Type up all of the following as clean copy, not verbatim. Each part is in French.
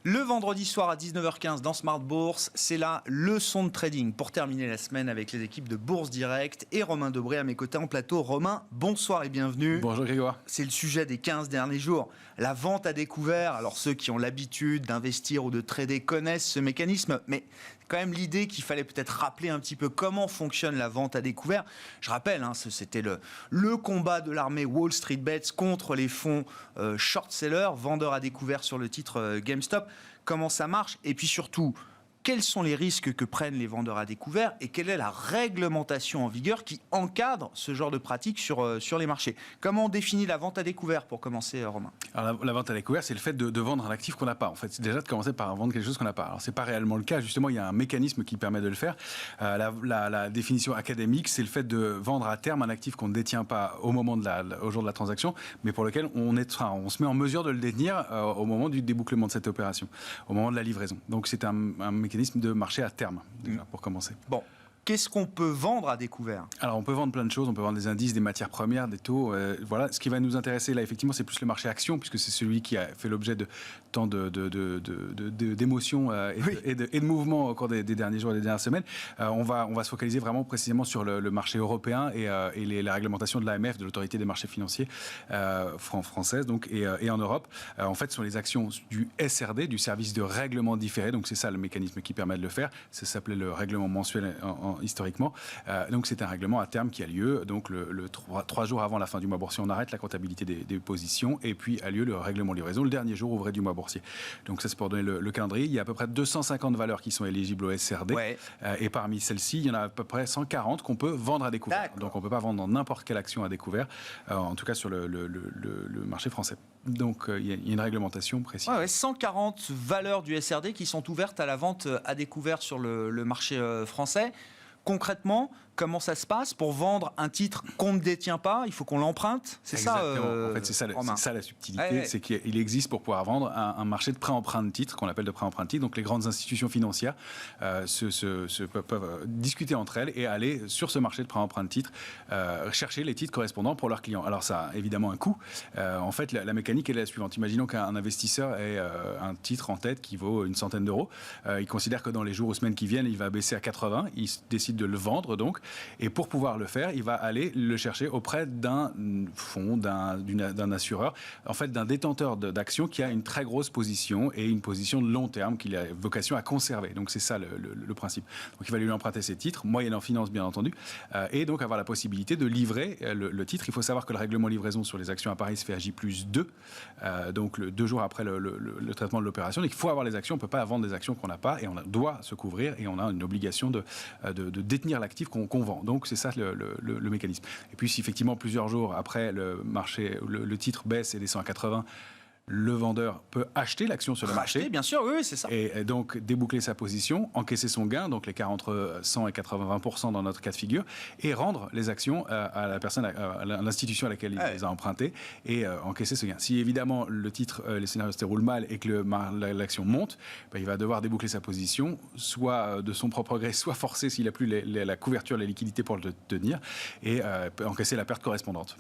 Le vendredi soir à 19h15 dans Smart Bourse, c'est la leçon de trading pour terminer la semaine avec les équipes de Bourse Direct et Romain Debré à mes côtés en plateau. Romain, bonsoir et bienvenue. Bonjour Grégoire. C'est le sujet des 15 derniers jours, la vente à découvert. Alors ceux qui ont l'habitude d'investir ou de trader connaissent ce mécanisme, mais quand même l'idée qu'il fallait peut-être rappeler un petit peu comment fonctionne la vente à découvert. Je rappelle, c'était le combat de l'armée Wall Street Bets contre les fonds short-sellers, vendeurs à découvert sur le titre GameStop. Comment ça marche et puis surtout, quels sont les risques que prennent les vendeurs à découvert et quelle est la réglementation en vigueur qui encadre ce genre de pratique sur les marchés. Comment on définit la vente à découvert pour commencer, Romain? Alors la vente à découvert, c'est le fait de vendre un actif qu'on n'a pas. En fait, c'est déjà de commencer par vendre quelque chose qu'on n'a pas. Alors c'est pas réellement le cas. Justement, il y a un mécanisme qui permet de le faire. La définition académique, c'est le fait de vendre à terme un actif qu'on ne détient pas au jour de la transaction, mais pour lequel on se met en mesure de le détenir au moment du débouclement de cette opération, au moment de la livraison. Donc c'est un mécanisme de marché à terme, déjà, pour commencer. Bon. Qu'est-ce qu'on peut vendre à découvert? Alors, on peut vendre plein de choses. On peut vendre des indices, des matières premières, des taux. Voilà. Ce qui va nous intéresser, là, effectivement, c'est plus le marché action, puisque c'est celui qui a fait l'objet de tant d'émotions et de mouvements au cours des derniers jours et des dernières semaines. On va se focaliser vraiment précisément sur le marché européen et la réglementation de l'AMF, de l'autorité des marchés financiers française, donc, et en Europe. En fait, ce sont les actions du SRD, du service de règlement différé. Donc, c'est ça le mécanisme qui permet de le faire. Ça s'appelait le règlement mensuel historiquement. Donc c'est un règlement à terme qui a lieu donc trois jours avant la fin du mois boursier. On arrête la comptabilité des positions et puis a lieu le règlement livraison le dernier jour ouvré du mois boursier. Donc ça c'est pour donner le calendrier. Il y a à peu près 250 valeurs qui sont éligibles au SRD et parmi celles-ci il y en a à peu près 140 qu'on peut vendre à découvert. D'accord. Donc on ne peut pas vendre dans n'importe quelle action à découvert, en tout cas sur le marché français. Donc il y a une réglementation précise. 140 valeurs du SRD qui sont ouvertes à la vente à découvert sur le marché français. Concrètement, comment ça se passe pour vendre un titre qu'on ne détient pas? Il faut qu'on l'emprunte, c'est ça en fait, c'est ça la subtilité, c'est qu'il existe pour pouvoir vendre un marché de prêt-emprunt de titres, qu'on appelle de prêt-emprunt de titres. Donc les grandes institutions financières peuvent discuter entre elles et aller sur ce marché de prêt-emprunt de titres, chercher les titres correspondants pour leurs clients. Alors ça a évidemment un coût. En fait, la mécanique est la suivante. Imaginons qu'un investisseur ait un titre en tête qui vaut une centaine d'euros. Il considère que dans les jours ou semaines qui viennent, il va baisser à 80. Il décide de le vendre donc, et pour pouvoir le faire, il va aller le chercher auprès d'un fonds, d'un assureur, en fait d'un détenteur d'actions qui a une très grosse position et une position de long terme qu'il a vocation à conserver. Donc c'est ça le principe. Donc il va lui emprunter ses titres, moyennant finance bien entendu, et donc avoir la possibilité de livrer le titre. Il faut savoir que le règlement livraison sur les actions à Paris se fait à J+2, donc 2 jours après le traitement de l'opération. Donc il faut avoir les actions, on ne peut pas vendre des actions qu'on n'a pas et on doit se couvrir et on a une obligation de détenir l'actif qu'on vend. Donc c'est ça le mécanisme. Et puis si effectivement plusieurs jours après le marché, le titre baisse et descend à 80, le vendeur peut acheter l'action sur le marché. Bien sûr, oui, c'est ça. Et donc déboucler sa position, encaisser son gain, donc l'écart entre 100 et 80% dans notre cas de figure, et rendre les actions à la personne, à l'institution à laquelle il les a empruntées, et encaisser ce gain. Si évidemment le titre, les scénarios se déroulent mal et que l'action monte, il va devoir déboucler sa position, soit de son propre gré, soit forcé s'il n'a plus la couverture, la liquidité pour le tenir, et encaisser la perte correspondante.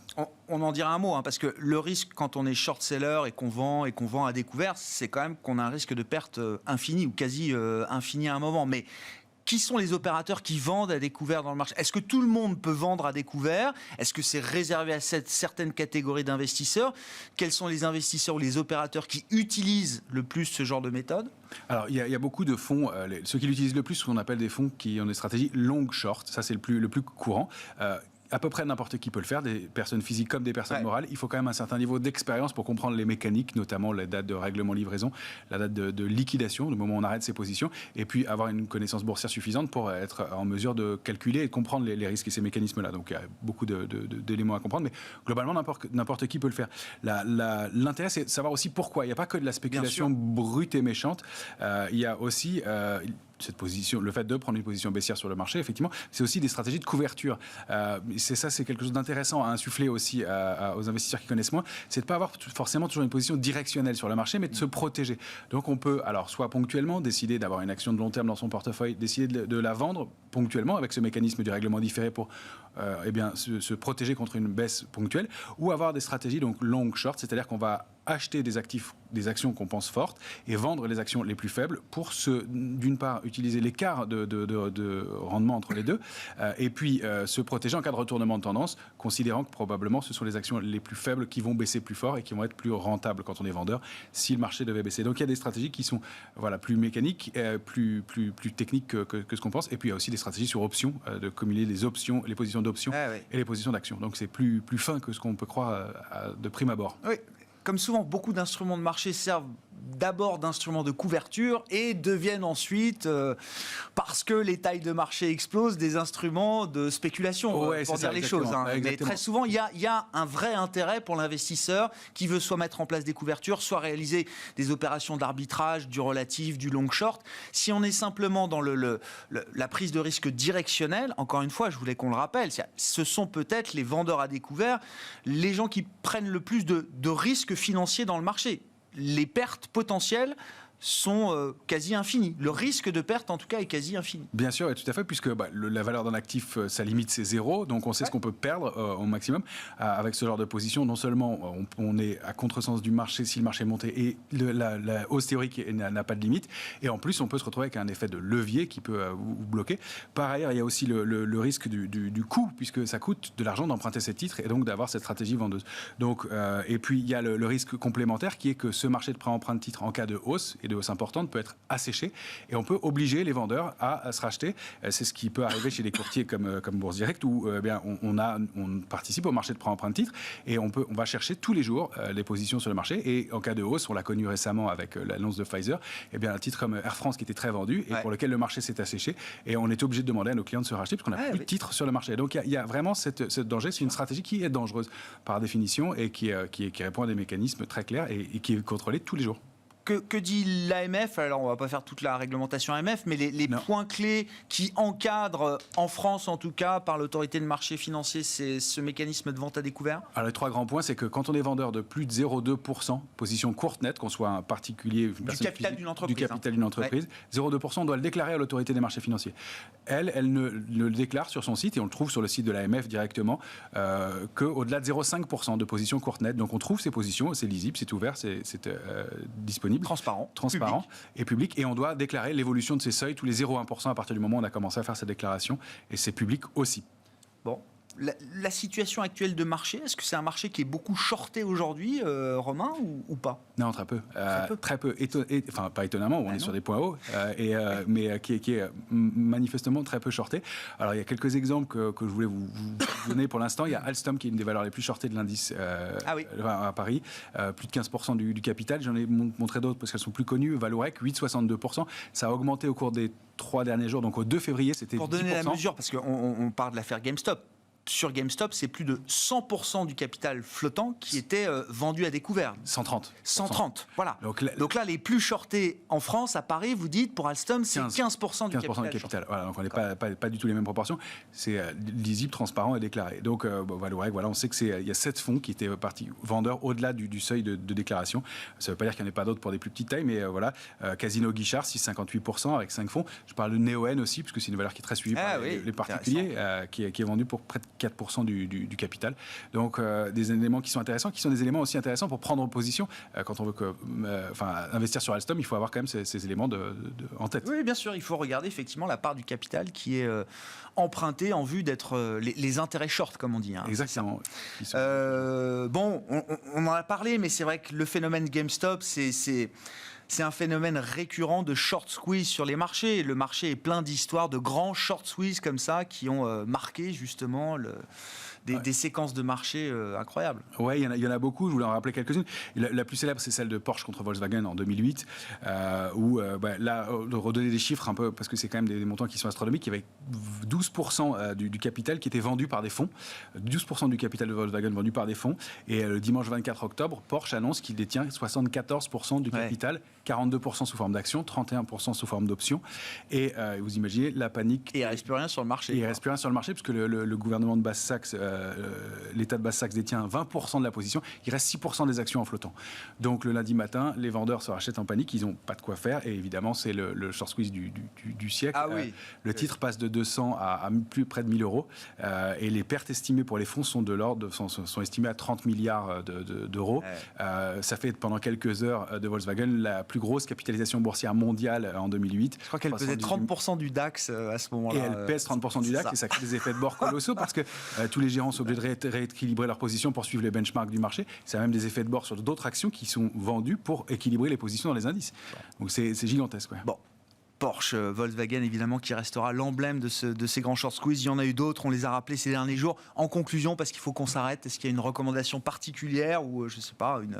On en dira un mot, parce que le risque quand on est short-seller et qu'on vend à découvert, c'est quand même qu'on a un risque de perte infini ou quasi infini à un moment. Mais qui sont les opérateurs qui vendent à découvert dans le marché? Est-ce que tout le monde peut vendre à découvert? Est-ce que c'est réservé à certaines catégories d'investisseurs? Quels sont les investisseurs ou les opérateurs qui utilisent le plus ce genre de méthode? Alors, il y a beaucoup de fonds. Ceux qui l'utilisent le plus, ce qu'on appelle des fonds qui ont des stratégies long-short. Ça, c'est le plus courant. À peu près n'importe qui peut le faire, des personnes physiques comme des personnes morales. Il faut quand même un certain niveau d'expérience pour comprendre les mécaniques, notamment la date de règlement livraison, la date de liquidation, le moment où on arrête ses positions, et puis avoir une connaissance boursière suffisante pour être en mesure de calculer et de comprendre les risques et ces mécanismes-là. Donc il y a beaucoup d'éléments à comprendre, mais globalement n'importe qui peut le faire. L'intérêt, c'est de savoir aussi pourquoi. Il n'y a pas que de la spéculation brute et méchante. Il y a aussi cette position, le fait de prendre une position baissière sur le marché, effectivement, c'est aussi des stratégies de couverture. C'est quelque chose d'intéressant à insuffler aussi aux investisseurs qui connaissent moins, c'est de ne pas avoir forcément toujours une position directionnelle sur le marché, mais de se protéger. Donc on peut, alors, soit ponctuellement décider d'avoir une action de long terme dans son portefeuille, décider de la vendre ponctuellement avec ce mécanisme du règlement différé pour se protéger contre une baisse ponctuelle, ou avoir des stratégies donc long short, c'est-à-dire qu'on va acheter des actions qu'on pense fortes et vendre les actions les plus faibles pour d'une part, utiliser l'écart de rendement entre les deux et puis se protéger en cas de retournement de tendance, considérant que probablement ce sont les actions les plus faibles qui vont baisser plus fort et qui vont être plus rentables quand on est vendeur si le marché devait baisser. Donc il y a des stratégies qui sont plus mécaniques, plus techniques que ce qu'on pense. Et puis il y a aussi des stratégies sur options, de cumuler les options, les positions d'options et les positions d'actions. Donc c'est plus fin que ce qu'on peut croire de prime abord. Oui. Comme souvent, beaucoup d'instruments de marché servent d'abord d'instruments de couverture et deviennent ensuite, parce que les tailles de marché explosent, des instruments de spéculation, pour dire les choses. Mais très souvent, il y a un vrai intérêt pour l'investisseur qui veut soit mettre en place des couvertures, soit réaliser des opérations d'arbitrage, du relatif, du long short. Si on est simplement dans la prise de risque directionnelle, encore une fois, je voulais qu'on le rappelle, ce sont peut-être les vendeurs à découvert, les gens qui prennent le plus de risques financiers dans le marché. Les pertes potentielles sont quasi infinies. Le risque de perte, en tout cas, est quasi infini. Bien sûr, et tout à fait, puisque la valeur d'un actif, sa limite, c'est 0, donc on sait ce qu'on peut perdre au maximum. Avec ce genre de position, non seulement on est à contresens du marché si le marché est monté, et la hausse théorique n'a pas de limite, et en plus, on peut se retrouver avec un effet de levier qui peut vous bloquer. Par ailleurs, il y a aussi le risque du coût, puisque ça coûte de l'argent d'emprunter ces titres, et donc d'avoir cette stratégie vendeuse. Donc, et puis, il y a le risque complémentaire, qui est que ce marché de prêt-emprunt de titres, en cas de hausse, et de hausse importante, peut être asséché et on peut obliger les vendeurs à se racheter. C'est ce qui peut arriver chez les courtiers comme Bourse Direct où on participe au marché de prêt-emprunt de titres et on va chercher tous les jours les positions sur le marché et en cas de hausse, on l'a connu récemment avec l'annonce de Pfizer, un titre comme Air France qui était très vendu et pour lequel le marché s'est asséché et on est obligé de demander à nos clients de se racheter parce qu'on n'a plus de titres sur le marché. Donc il y a vraiment ce danger, c'est une stratégie qui est dangereuse par définition et qui répond à des mécanismes très clairs et qui est contrôlée tous les jours. Que dit l'AMF? Alors, on ne va pas faire toute la réglementation AMF, mais les points clés qui encadrent, en France en tout cas, par l'autorité de marché financier, c'est ce mécanisme de vente à découvert? Alors, les 3 grands points, c'est que quand on est vendeur de plus de 0,2%, position courte nette, qu'on soit un particulier, une personne capital d'une entreprise, du capital d'une entreprise, 0,2%, on doit le déclarer à l'autorité des marchés financiers. Elle ne le déclare sur son site, et on le trouve sur le site de l'AMF directement, qu'au-delà de 0,5% de position courte nette. Donc, on trouve ces positions, c'est lisible, c'est ouvert, c'est disponible. Transparent public. Et public, et on doit déclarer l'évolution de ces seuils tous les 0,1% à partir du moment où on a commencé à faire cette déclaration, et c'est public aussi. Bon. La situation actuelle de marché, est-ce que c'est un marché qui est beaucoup shorté aujourd'hui, Romain, ou pas? Non, très peu. Très peu. Enfin, pas étonnamment, on est sur des points hauts, mais qui est manifestement très peu shorté. Alors, il y a quelques exemples que je voulais vous donner pour l'instant. Il y a Alstom qui est une des valeurs les plus shortées de l'indice à Paris, plus de 15% du capital. J'en ai montré d'autres parce qu'elles sont plus connues. Valorec, 8,62%. Ça a augmenté au cours des 3 derniers jours. Donc, au 2 février, c'était 10%. Pour donner la mesure, parce qu'on parle de l'affaire GameStop. Sur GameStop, c'est plus de 100% du capital flottant qui était vendu à découvert. 130, voilà. Donc là, les plus shortés en France, à Paris, vous dites, pour Alstom, c'est 15% du capital. Voilà, donc on n'est pas du tout les mêmes proportions. C'est lisible, transparent et déclaré. Donc, voilà, on sait qu'il y a 7 fonds qui étaient partis vendeurs au-delà du seuil de déclaration. Ça ne veut pas dire qu'il n'y en ait pas d'autres pour des plus petites tailles, mais voilà. Casino Guichard, 6,58% avec 5 fonds. Je parle de Neoen aussi, puisque c'est une valeur qui est très suivie par les particuliers, qui est vendue pour près de 4% du capital. Donc, des éléments qui sont intéressants, qui sont des éléments aussi intéressants pour prendre position. Quand on veut investir sur Alstom, il faut avoir quand même ces éléments en tête. Oui, bien sûr, il faut regarder effectivement la part du capital qui est empruntée en vue d'être les intérêts short, comme on dit. Exactement. Bon, on en a parlé, mais c'est vrai que le phénomène GameStop, c'est un phénomène récurrent de short squeeze sur les marchés. Le marché est plein d'histoires de grands short squeeze comme ça qui ont marqué justement des séquences de marché incroyables. Oui, il y en a beaucoup. Je voulais en rappeler quelques-unes. La plus célèbre, c'est celle de Porsche contre Volkswagen en 2008, où là, de redonner des chiffres un peu, parce que c'est quand même des montants qui sont astronomiques. Il y avait 12% du capital qui était vendu par des fonds. 12% du capital de Volkswagen vendu par des fonds. Et le dimanche 24 octobre, Porsche annonce qu'il détient 74% du capital, 42% sous forme d'actions, 31% sous forme d'options. Et vous imaginez la panique. Et il ne reste plus rien sur le marché. Et il ne reste plus rien sur le marché, puisque le gouvernement de Basse-Saxe l'État de Basse-Saxe détient 20% de la position, il reste 6% des actions en flottant. Donc le lundi matin, les vendeurs se rachètent en panique, ils n'ont pas de quoi faire, et évidemment c'est le short squeeze du siècle. Ah oui. Le titre passe de 200 à plus près de 1000 euros, et les pertes estimées pour les fonds sont estimées à 30 milliards d'euros. Ça fait pendant quelques heures de Volkswagen la plus grosse capitalisation boursière mondiale en 2008. Je crois qu'elle pesait 30% du DAX à ce moment-là. Et elle pèse 30% du DAX, et ça crée des effets de bord colossaux parce que tous les gérants sont obligés de rééquilibrer leur position pour suivre les benchmarks du marché. Ça a même des effets de bord sur d'autres actions qui sont vendues pour équilibrer les positions dans les indices. Donc c'est gigantesque. Ouais. Bon. Porsche, Volkswagen, évidemment, qui restera l'emblème de ces grands short squeeze. Il y en a eu d'autres, on les a rappelés ces derniers jours. En conclusion, parce qu'il faut qu'on s'arrête, est-ce qu'il y a une recommandation particulière ou, je ne sais pas, une...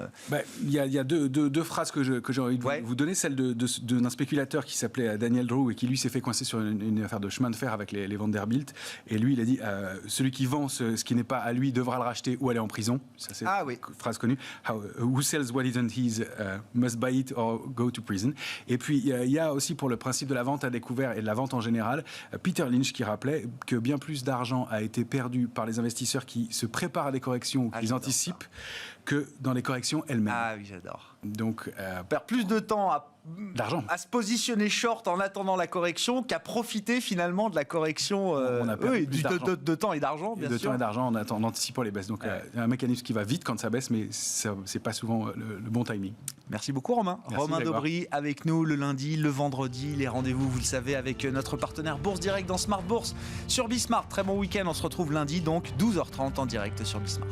Il y a deux phrases que j'ai envie de vous donner. Celle d'un spéculateur qui s'appelait Daniel Drew et qui, lui, s'est fait coincer sur une affaire de chemin de fer avec les Vanderbilt. Et lui, il a dit celui qui vend ce qui n'est pas à lui devra le racheter ou aller en prison. Ça, c'est une phrase connue. Who sells what isn't his must buy it or go to prison. Et puis, il y a aussi pour le principe de la vente à découvert et de la vente en général, Peter Lynch qui rappelait que bien plus d'argent a été perdu par les investisseurs qui se préparent à des corrections ou qui anticipent que dans les corrections elles-mêmes. Ah oui, j'adore. Donc, perd plus de temps d'argent à se positionner short en attendant la correction qu'à profiter finalement de la correction de temps et d'argent, bien sûr. De temps et d'argent en anticipant les baisses. Donc, un mécanisme qui va vite quand ça baisse, mais c'est pas souvent le bon timing. Merci beaucoup Romain. Merci, Romain Grégoire. Daubry avec nous le lundi, le vendredi. Les rendez-vous, vous le savez, avec notre partenaire Bourse Direct dans Smart Bourse sur Bismart. Très bon week-end. On se retrouve lundi, donc 12h30 en direct sur Bismart.